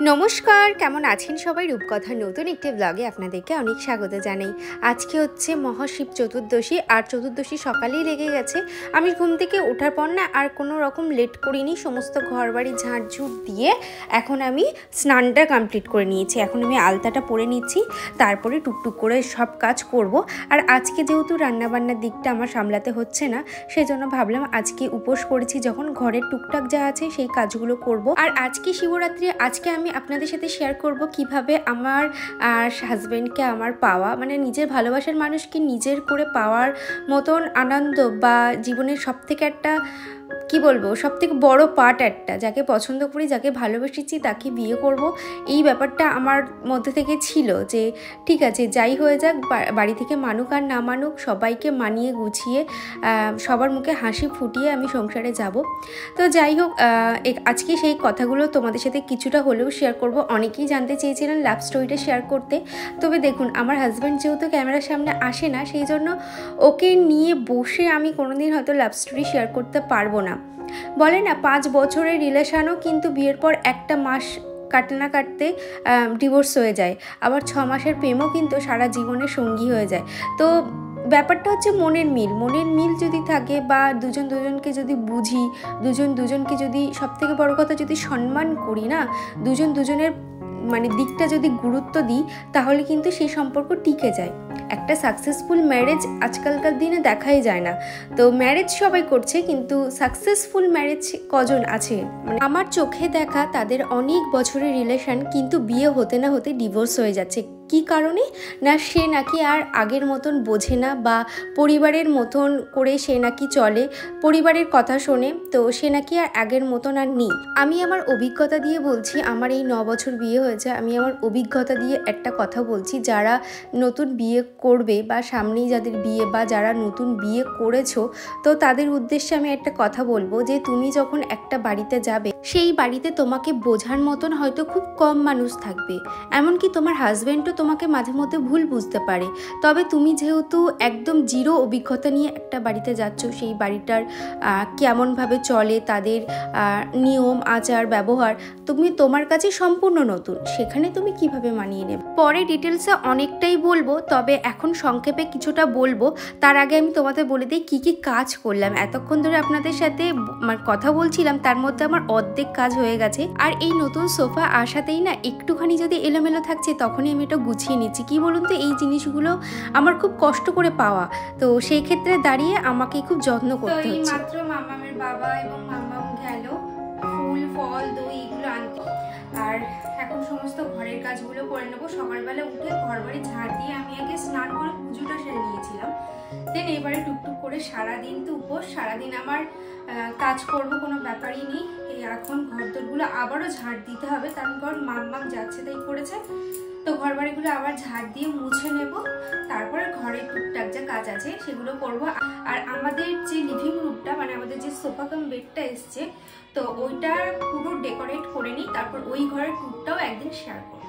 নমস্কার, কেমন আছেন সবাই? রূপকথার নতুন একটি ব্লগে আপনাদেরকে অনেক স্বাগত জানাই। আজকে হচ্ছে মহাশিব চতুর্দশী, আর চতুর্দশী সকালেই লেগে গেছে। আমি ঘুম থেকে ওঠার পর না আর কোনো রকম লেট করিনি, সমস্ত ঘর বাড়ি ঝাঁটঝুট দিয়ে এখন আমি স্নানটা কমপ্লিট করে নিয়েছি। এখন আমি আলতাটা পরে নিচ্ছি, তারপরে টুকটুক করে সব কাজ করব। আর আজকে যেহেতু রান্নাবান্নার দিকটা আমার সামলাতে হচ্ছে না, সেই জন্য ভাবলাম আজকে উপোস করেছি যখন, ঘরের টুকটাক যা আছে সেই কাজগুলো করব। আর আজকে শিবরাত্রি, আজকে আমি আপনাদের সাথে শেয়ার করব কিভাবে আমার হাজব্যান্ডকে আমার পাওয়া, মানে নিজের ভালোবাসার মানুষকে নিজের করে পাওয়ার মতন আনন্দ, বা জীবনের সবথেকে একটা কি বলবো, সবথেকে বড় পার্ট একটা, যাকে পছন্দ করি, যাকে ভালোবেসেছি তাকে বিয়ে করব, এই ব্যাপারটা আমার মধ্যে থেকে ছিল যে ঠিক আছে যাই হয়ে যাক, বাড়ি থেকে মানুক আর না মানুক, সবাইকে মানিয়ে গুছিয়ে সবার মুখে হাসি ফুটিয়ে আমি সংসারে যাব। তো যাই হোক, আজকে সেই কথাগুলো তোমাদের সাথে কিছুটা হলেও শেয়ার করব। অনেকেই জানতে চেয়েছিলেন লাভ স্টোরিটা শেয়ার করতে, তবে দেখুন আমার হাজব্যান্ড যেহেতু ক্যামেরার সামনে আসে না, সেই জন্য ওকে নিয়ে বসে আমি কোনোদিন হয়তো লাভ স্টোরি শেয়ার করতে পারবো না। বলে না 5 বছরের রিলেশনও কিন্তু বিয়ের পর একটা মাস কাটতে না কাটতে ডিভোর্স হয়ে যায়, আবার 6 মাসের প্রেমও কিন্তু সারা জীবনের সঙ্গী হয়ে যায়। তো ব্যাপারটা হচ্ছে মনের মিল যদি থাকে, বা দুজন দুজনকে যদি বুঝি, দুজন দুজনকে যদি, সবথেকে বড় কথা যদি সম্মান করি না, দুজন দুজনের মানে দিকটা যদি গুরুত্ব দিই, তাহলে কিন্তু সেই সম্পর্ক টিকে যায়। একটা সাকসেসফুল ম্যারেজ আজকালকার দিনে দেখাই যায় না। তো ম্যারেজ সবাই করছে, কিন্তু সাকসেসফুল ম্যারেজ কজন আছে? মানে আমার চোখে দেখা তাদের অনেক বছরের রিলেশন কিন্তু বিয়ে হতে না হতে ডিভোর্স হয়ে যাচ্ছে। কি কারণে? না সে নাকি আর আগের মতন বোঝে না, বা পরিবারের মতন করে সে নাকি চলে, পরিবারের কথা শোনে, তো সে নাকি আর আগের মতন আর নেই। আমি আমার অভিজ্ঞতা দিয়ে বলছি, আমার এই 9 বছর বিয়ে হয়েছে, আমি আমার অভিজ্ঞতা দিয়ে একটা কথা বলছি। যারা নতুন বিয়ে করবে, বা সামনেই যাদের বিয়ে, বা যারা নতুন বিয়ে করেছো, তো তাদের উদ্দেশ্যে আমি একটা কথা বলবো যে তুমি যখন একটা বাড়িতে যাবে, সেই বাড়িতে তোমাকে বোঝার মতন হয়তো খুব কম মানুষ থাকবে, এমনকি তোমার হাজব্যান্ডও তোমাকে মাঝে মধ্যে ভুল বুঝতে পারে। তবে তুমি যেহেতু একদম জিরো অভিজ্ঞতা নিয়ে একটা বাড়িতে যাচ্ছ, সেই বাড়িটার কেমনভাবে চলে, তাদের নিয়ম আচার ব্যবহার তুমি তোমার কাছে সম্পূর্ণ নতুন, সেখানে তুমি কিভাবে মানিয়ে নেবে। পরে ডিটেলসে অনেকটাই বলবো, তবে এখন সংক্ষেপে কিছুটা বলবো। তার আগে আমি তোমাদের বলে দিই কী কী কাজ করলাম। এতক্ষণ ধরে আপনাদের সাথে কথা বলছিলাম, তার মধ্যে আমার অর্ধেক কাজ হয়ে গেছে। আর এই নতুন সোফা আসাতেই না একটুখানি যদি এলোমেলো থাকছে, তখনই আমি এটা গুছিয়ে নিচ্ছি। কি বলুন তো, এই জিনিসগুলো আমার খুব কষ্ট করে পাওয়া, তো সেই ক্ষেত্রে দাঁড়িয়ে আমাকে খুব যত্ন করতে হচ্ছে। মাত্র মামামের বাবা এবং মামাম গেল ফুল ফল দই এগুলো আনতে, আর এখন সমস্ত ঘরের কাজগুলো করে নেবো। সকালবেলা উঠে ঘর বাড়ি ঝাড় দিয়ে আমি আগে স্নান করে পুজোটা সেরে নিয়েছিলাম। দেন এবারে টুকটুক করে সারাদিন তো উপোস, সারাদিন আমার কাজ করব, কোনো ব্যাপারই নেই। এখন ঘরদোরগুলো আবারও ঝাড় দিতে হবে, তারপর মাম্মাম যাচ্ছে তাই করেছে, তো ঘর বাড়িগুলো আবার ঝাড় দিয়ে মুছে নেব। তারপরে ঘরের টুকটাক যা কাজ আছে সেগুলো করব। আর আমাদের যে লিভিং রুমটা, মানে আমাদের যে সোফা কাম বেডটা এসছে, তো ওইটা পুরো ডেকোরেট করে নিই, তারপর ওই ঘরের টুকটাও একদিন শেয়ার করবো।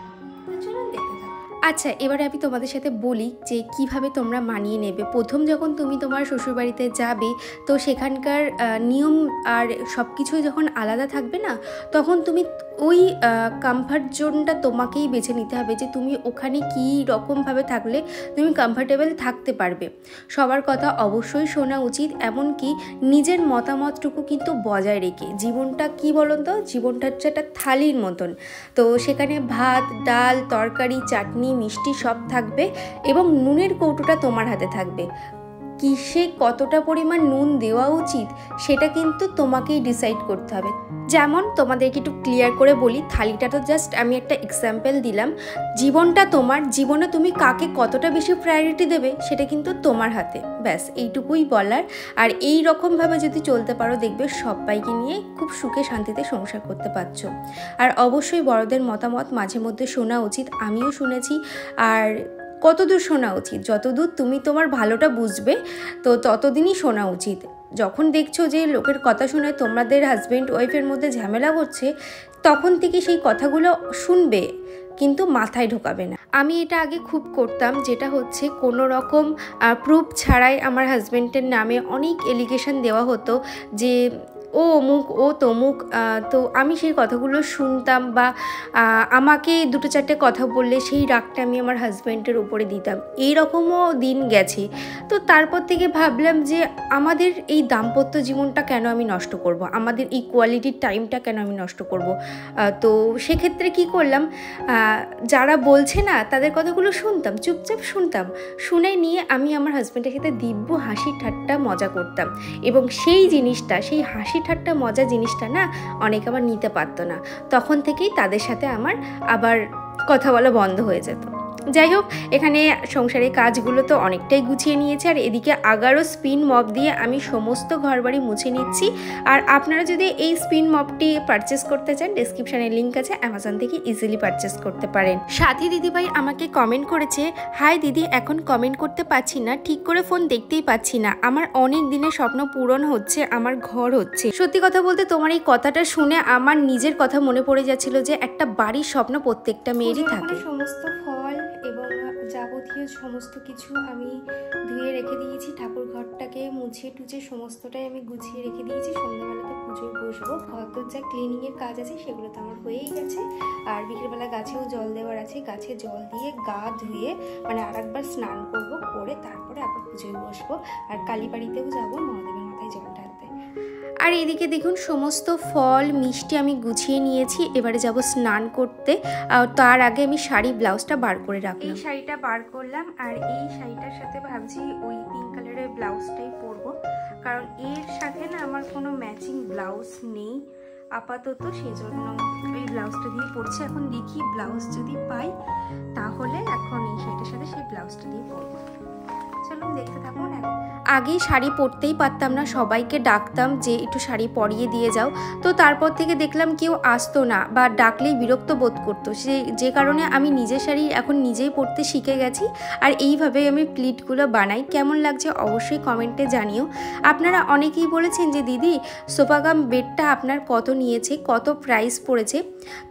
চলুন দেখতে থাকো। আচ্ছা, এবারে আমি তোমাদের সাথে বলি যে কিভাবে তোমরা মানিয়ে নেবে। প্রথম যখন তুমি তোমার শ্বশুরবাড়িতে যাবে, তো সেখানকার নিয়ম আর সব কিছুই যখন আলাদা থাকবে না, তখন তুমি ওই কমফর্ট জোনটা তোমাকেই বেছে নিতে হবে, যে তুমি ওখানে কী রকমভাবে থাকলে তুমি কমফর্টেবল থাকতে পারবে। সবার কথা অবশ্যই শোনা উচিত, এমনকি নিজের মতামতটুকু কিন্তু বজায় রেখে। জীবনটা কি বলুন তো, জীবনটা হচ্ছে একটা থালির মতন, তো সেখানে ভাত ডাল তরকারি চাটনি মিষ্টি সব থাকবে, এবং নুনের কৌটোটা তোমার হাতে থাকবে। কিসে কতটা পরিমাণ নুন দেওয়া উচিত সেটা কিন্তু তোমাকেই ডিসাইড করতে হবে। যেমন তোমাদেরকে একটু ক্লিয়ার করে বলি, থালিটা তো জাস্ট আমি একটা এক্সাম্পল দিলাম। জীবনটা তোমার, জীবনে তুমি কাকে কতটা বেশি প্রায়োরিটি দেবে সেটা কিন্তু তোমার হাতে, ব্যাস এইটুকুই বলার। আর এই রকমভাবে যদি চলতে পারো, দেখবে সবাইকে নিয়ে খুব সুখে শান্তিতে সংসার করতে পারছো। আর অবশ্যই বড়দের মতামত মাঝে মধ্যে শোনা উচিত, আমিও শুনেছি। আর কতদূর শোনা উচিত, যতদূর তুমি তোমার ভালোটা বুঝবে, তো ততদিনই শোনা উচিত। যখন দেখছো যে লোকের কথা শুনে তোমাদের হাজব্যান্ড ওয়াইফের মধ্যে ঝামেলা হচ্ছে, তখন থেকে সেই কথাগুলো শুনবে, কিন্তু মাথায় ঢোকাবে না। আমি এটা আগে খুব করতাম, যেটা হচ্ছে কোনো রকম প্রুফ ছাড়াই আমার হাজব্যান্ডের নামে অনেক এলিগেশন দেওয়া হতো, যে ও অমুক ও তমুক, তো আমি সেই কথাগুলো শুনতাম বা আমাকে দুটো চারটে কথা বললে সেই রাগটা আমি আমার হাজব্যান্ডের উপরে দিতাম, এইরকমও দিন গেছে। তো তারপর থেকে ভাবলাম যে আমাদের এই দাম্পত্য জীবনটা কেন আমি নষ্ট করব, আমাদের এই কোয়ালিটির টাইমটা কেন আমি নষ্ট করব। তো সেক্ষেত্রে কি করলাম, যারা বলছে না তাদের কথাগুলো শুনতাম, চুপচাপ শুনতাম, শুনে নিয়ে আমি আমার হাজব্যান্ডের সাথে দিব্য হাসি ঠাট্টা মজা করতাম। এবং সেই জিনিসটা, সেই হাসি ঠাট্টা মজা জিনিসটা না অনেকে আবার নিতে পারতো না, তখন থেকেই তাদের সাথে আমার আবার কথা বলা বন্ধ হয়ে যেত। যাই হোক, এখানে সংসারের কাজগুলো তো অনেকটাই গুছিয়ে নিয়েছে, আর এদিকে আগারও স্পিন মপ দিয়ে আমি সমস্ত ঘরবাড়ি মুছে নিচ্ছি। আর আপনারা যদি এই স্পিন মপটি পারচেস করতে চান, ডেসক্রিপশানে লিঙ্ক আছে, অ্যামাজন থেকে ইজিলি পারচেস করতে পারেন। সাথী দিদিভাই আমাকে কমেন্ট করেছে, হাই দিদি, এখন কমেন্ট করতে পারছি না, ঠিক করে ফোন দেখতেই পাচ্ছি না, আমার অনেক দিনের স্বপ্ন পূরণ হচ্ছে, আমার ঘর হচ্ছে। সত্যি কথা বলতে তোমার এই কথাটা শুনে আমার নিজের কথা মনে পড়ে যাচ্ছিল যে একটা বাড়ির স্বপ্ন প্রত্যেকটা মেয়েরই থাকে। সমস্ত ফল এবং যাবতীয় সমস্ত কিছু আমি ধুয়ে রেখে দিয়েছি, ঠাকুর ঘরটাকে মুছে টুছে সমস্তটাই আমি গুছিয়ে রেখে দিয়েছি। সন্ধ্যাবেলাতে পুজোয় বসবো, ঘর যা ক্লিনিংয়ের কাজ আছে সেগুলো তো আমার হয়েই গেছে। আর বিকেলবেলা গাছেও জল দেওয়ার আছে, গাছে জল দিয়ে গা ধুয়ে মানে আর একবার স্নান করবো, করে তারপরে আবার পুজোয় বসবো। আর কালীবাড়িতেও যাবো মহাদেবের মাথায় জল ঢালতে। আর এদিকে দেখুন সমস্ত ফল মিষ্টি আমি গুছিয়ে নিয়েছি, এবারে যাব স্নান করতে। তার আগে আমি শাড়ি ব্লাউজটা বার করে রাখলাম। এই শাড়িটা বার করলাম, আর এই শাড়িটার সাথে ভাবছি ওই পিঙ্ক কালারের ব্লাউজটাই পরবো, কারণ এর সাথে না আমার কোনো ম্যাচিং ব্লাউজ নেই আপাতত, সেই জন্য এই ব্লাউজটা দিয়ে পরছি। এখন দেখি ব্লাউজ যদি পাই তাহলে এখন এই শাড়িটার সাথে সেই ব্লাউজটা দিয়ে পরবো। চলুন দেখতে থাকুন। আগে শাড়ি পরতেই পারতাম না, সবাইকে ডাকতাম যে একটু শাড়ি পরিয়ে দিয়ে যাও, তো তারপর থেকে দেখলাম কেউ আসতো না বা ডাকলেই বিরক্ত বোধ করতো, যে কারণে আমি নিজের শাড়ি এখন নিজেই পরতে শিখে গেছি। আর এইভাবেই আমি প্লিটগুলো বানাই। কেমন লাগছে অবশ্যই কমেন্টে জানিও। আপনারা অনেকেই বলেছেন যে দিদি সোফাগাম বেডটা আপনার কত নিয়েছে, কত প্রাইস পড়েছে।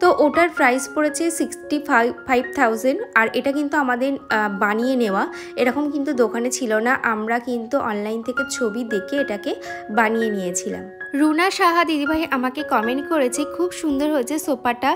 তো ওটার প্রাইস পড়েছে 65,000। আর এটা কিন্তু আমাদের বানিয়ে নেওয়া, এরকম কিন্তু দোকানে ছিল না, আমরা কিন্তু অনলাইন থেকে ছবি দেখে এটাকে বানিয়ে নিয়েছিলাম। রুনা সাহা দিদিভাই আমাকে কমেন্ট করেছে, খুব সুন্দর হয়েছে সোফাটা,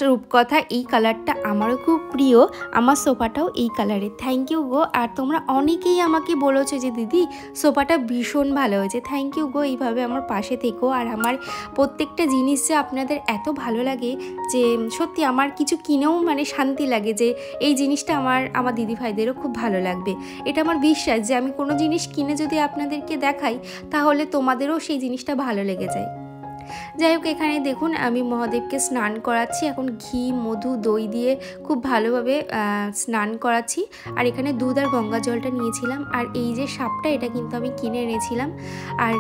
রূপকথা এই কালারটা আমারও খুব প্রিয়, আমার সোফাটাও এই কালারের। Thank you go. আর তোমরা অনেকেই আমাকে বলেছো যে দিদি সোফাটা ভীষণ ভালো হয়েছে। থ্যাংক ইউ গো, এইভাবে আমার পাশে থেকো। আর আমার প্রত্যেকটা জিনিস যে আপনাদের এত ভালো লাগে যে সত্যি আমার কিছু কিনেও মানে শান্তি লাগে যে এই জিনিসটা আমার দিদিভাইদেরও খুব ভালো লাগবে। এটা আমার বিশ্বাস যে আমি কোনো জিনিস কিনে যদি আপনাদেরকে দেখাই তাহলে তোমাদেরও সেই জিনিসটা ভালো লেগে যায়। যাই হোক, এখানে দেখুন আমি মহাদেবকে স্নান করাচ্ছি, এখন ঘি মধু দই দিয়ে খুব ভালোভাবে স্নান করাচ্ছি। আর এখানে দুধ আর গঙ্গা জলটা নিয়েছিলাম, আর এই যে সাপটা এটা কিন্তু আমি কিনে এনেছিলাম। আর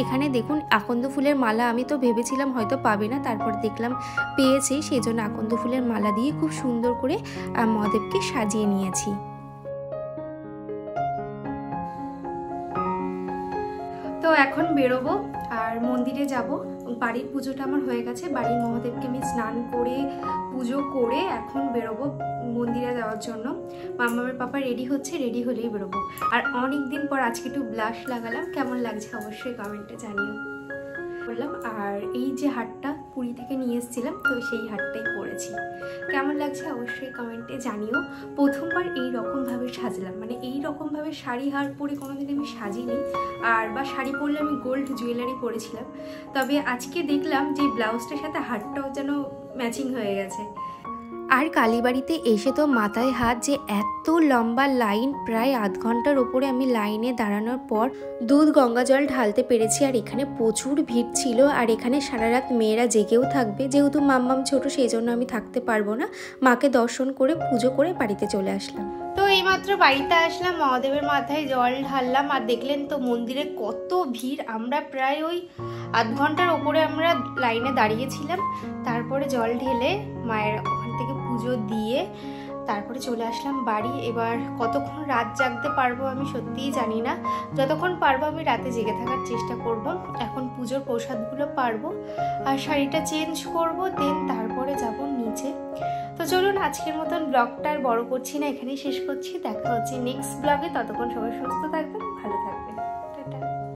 এখানে দেখুন আকন্দ ফুলের মালা, আমি তো ভেবেছিলাম হয়তো পাবে না, তারপর দেখলাম পেয়েছি, সেই জন্য আকন্দ ফুলের মালা দিয়ে খুব সুন্দর করে মহাদেবকে সাজিয়ে নিয়েছি। তো এখন বেরোবো আর মন্দিরে যাব। বাড়ির পুজোটা আমার হয়ে গেছে, বাড়ির মহাদেবকে আমি স্নান করে পুজো করে এখন বেরোবো মন্দিরে যাওয়ার জন্য। মামার পাপা রেডি হচ্ছে, রেডি হলেই বেরোবো। আর অনেক দিন পর আজকে একটু ব্লাশ লাগালাম, কেমন লাগছে অবশ্যই কমেন্টে জানিও। বললাম আর এই যে হারটা পুরী থেকে নিয়ে এসেছিলাম, তো সেই হারটাই পরেছি, কেমন লাগছে অবশ্যই কমেন্টে জানিও। প্রথমবার এই রকমভাবে সাজলাম, মানে এই রকমভাবে শাড়ি হার পরে কোনোদিন আমি সাজিনি, আর বা শাড়ি পরলে আমি গোল্ড জুয়েলারি পরেছিলাম, তবে আজকে দেখলাম যে ব্লাউজটার সাথে হারটাও যেন ম্যাচিং হয়ে গেছে। আর কালীবাড়িতে এসে তো মাথায় হাত যে এত লম্বা লাইন, প্রায় আধ ঘন্টার ওপরে আমি লাইনে দাঁড়ানোর পর দুধ গঙ্গা জল ঢালতে পেরেছি। আর এখানে প্রচুর ভিড় ছিল, আর এখানে সারা রাত মেয়েরা জেগেও থাকবে, যেহেতু মাম্মাম ছোট সেই জন্য আমি থাকতে পারবো না। মাকে দর্শন করে পুজো করে বাড়িতে চলে আসলাম। তো এইমাত্র বাড়িতে আসলাম, মহাদেবের মাথায় জল ঢাললাম, আর দেখলেন তো মন্দিরে কত ভিড়। আমরা প্রায় ওই আধ ঘন্টার ওপরে আমরা লাইনে দাঁড়িয়েছিলাম, তারপরে জল ঢেলে মায়ের ওখান থেকে পুজো দিয়ে তারপরে চলে আসলাম বাড়ি। এবার কতক্ষণ রাত জাগতে পারবো আমি সত্যিই জানি না, যতক্ষণ পারবো আমি রাতে জেগে থাকার চেষ্টা করব। এখন পুজোর প্রসাদগুলো পারবো আর শাড়িটা চেঞ্জ করব, দেন তারপরে যাব নিচে। তো চলুন আজকের মতন ব্লগটা আর বড় করছি না, এখানেই শেষ করছি। দেখা হচ্ছে নেক্সট ব্লগে, ততক্ষণ সবাই সুস্থ থাকবেন।